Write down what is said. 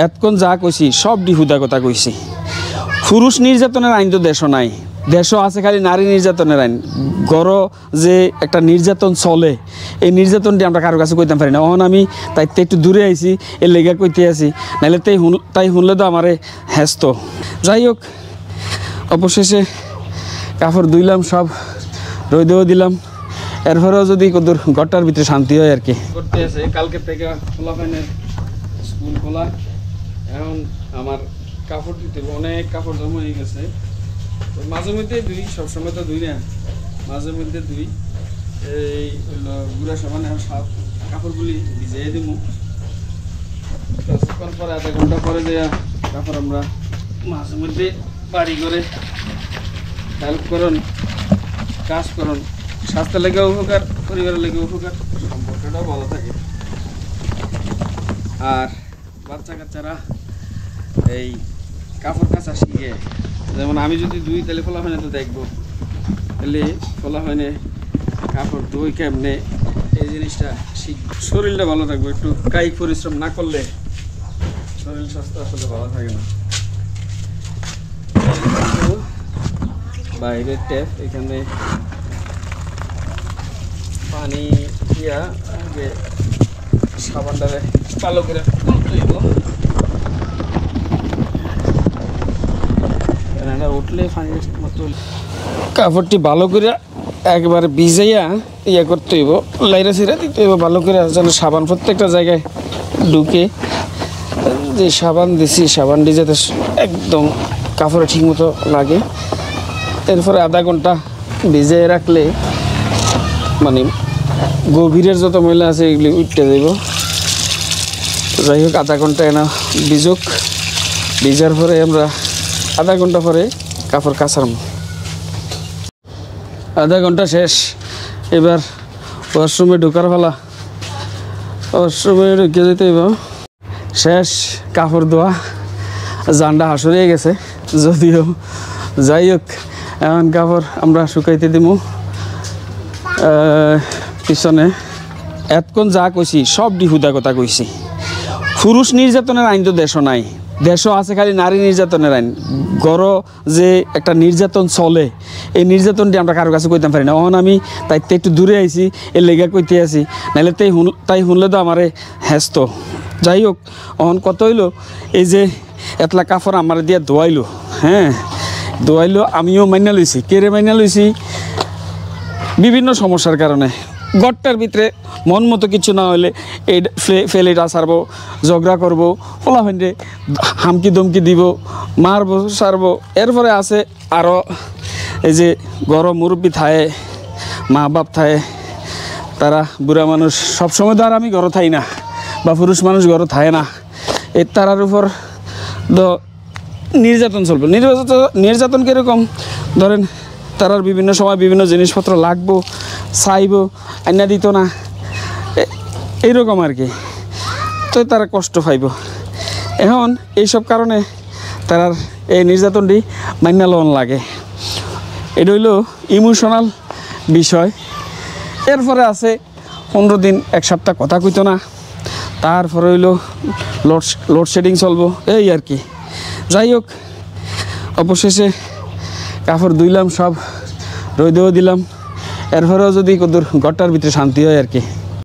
এতক্ষণ যা কইছি সব ডিহুদা কথা কইছি। পুরুষ নির্যাতনের আইন তো দেশও নাই, দেশও আছে খালি নারী নির্যাতনের আইন। গড় যে একটা নির্যাতন চলে, এই নির্যাতনটি আমরা কারো কাছে কইতাম পারি না। অহন আমি তাইতে একটু দূরে আইছি, এর লেগা কইতে আছি, নাহলে তাই শুনলে তো আমারে হ্যাস্ত। যাই হোক, অবশেষে কাপড় ধুইলাম, সব রোদেও দিলাম। এরপরেও যদি কদূর ঘরটার ভিতরে শান্তি হয় আর কি। করতে আছে কালকে থেকে খোলা ফাইনের স্কুল খোলা। এখন আমার কাপড় দিতে অনেক কাপড় জমা হয়ে গেছে। তো মাঝে মধ্যে ধুই, সবসময় তো ধুই না, মাঝে মধ্যে ধুই। এই গুঁড়া সাবান সব কাপড়গুলি ভিজিয়ে দিব। কিছুক্ষণ পরে আধা ঘন্টা পরে দেওয়া কাপড় আমরা মাঝে মধ্যে বাড়ি করে হেল্প করুন, কাজ করুন। স্বাস্থ্যের লেগে উপকার, পরিবারের লেগে উপকার, সম্পর্কটাও ভালো থাকে। আর বাচ্চা কাচ্চারা এই কাপড় কাচা শিখে, যেমন আমি যদি দুই তাহলে ফলা হয় না, তো দেখবো তাহলে ফলা হয় না কাপড় ধুই কেমনে, এই জিনিসটা শিখবে। শরীরটা ভালো থাকবে। একটু কায়িক পরিশ্রম না করলে শরীর স্বাস্থ্য আসলে ভালো থাকে না। বাইরের ট্যাপ, এখানে পানি দিয়া আগে সাবানটারে ভালো করে তুলব। উঠলে পানি কাপড়টি ভালো করে একবার ভিজাইয়া ইয়া করতে হইব, লাইরা সিরা দিতে হইব ভালো করে, যেন সাবান প্রত্যেকটা জায়গায় ঢুকে। যে সাবান দিছি, সাবানটি যাতে একদম কাপড়ে ঠিক মতো লাগে। এরপরে আধা ঘন্টা ভিজিয়ে রাখলে মানে গভীরের যত ময়লা আছে এগুলি উঠতে যাইব। যাই হোক, আধা ঘন্টা এনা ভিজুক। ভিজার পরে আমরা আধা ঘন্টা পরে কাপড় কাচারম। আধা ঘন্টা শেষ, এবার ওয়াশরুমে ঢোকার ফেলা। ওয়াশরুমে ঢুকে যেতে হইব। শেষ কাপড় ধোয়া, জানটা হাসুরিয়ে গেছে যদিও। যাই হোক, এখন কাপড় আমরা শুকাইতে দিব। পিছনে এতক্ষণ যা কইছি সব ডিহুদা কথা কইছি। পুরুষ নির্যাতনের আইন তো দেশও নাই, দেশও আছে খালি নারী নির্যাতনের আইন। গড় যে একটা নির্যাতন চলে, এই নির্যাতনটি আমরা কারো কাছে কইতাম পারি না। অহন আমি তাইতে একটু দূরে আইছি, এর লেগা কইতে আছি, নাহলে তাই শুনলে তো আমারে হ্যাস্ত। যাই হোক, অহন কত হইলো, এই যে এতলা কাপড় আমার দিয়ে ধোয়াইলো, হ্যাঁ ধোয়াইলো, আমিও মাইনা লইছি। কেড়ে মাইনা লইছি? বিভিন্ন সমস্যার কারণে। ঘরটার ভিতরে মন মতো কিছু না হলে এই ফেলেটা সারবো, ঝগড়া করবো, ওলা ফেন্ডে হামকি দমকি দিব, মারবো সারবো। এরপরে আছে আরও এই যে গরম মুরব্বী থায়, মা বাপ থায়, তারা বুড়া মানুষ, সবসময় তো আর আমি ঘরে থাই না, বা পুরুষ মানুষ ঘরে থায় না। এই তারার উপর তো নির্যাতন চলবে। নির্যাতন কীরকম? ধরেন তারার বিভিন্ন সময় বিভিন্ন জিনিসপত্র লাগবো, চাইবো, আইনা দিত না, এইরকম আর কি। তো তারা কষ্ট পাইব। এখন এইসব কারণে তারার এই নির্যাতনটি মাইনা লওয়ান লাগে। এটা হইল ইমোশনাল বিষয়। এরপরে আছে 15 দিন, এক সপ্তাহ কথা কইতো না। তারপরে হইল লোডশেডিং চলবো, এই আর কি। যাই হোক, অবশেষে কাপড় ধুইলাম, সব রোদেও দিলাম। এরপরেও যদি কদূর ঘরটার ভিতরে শান্তি হয় আর কি।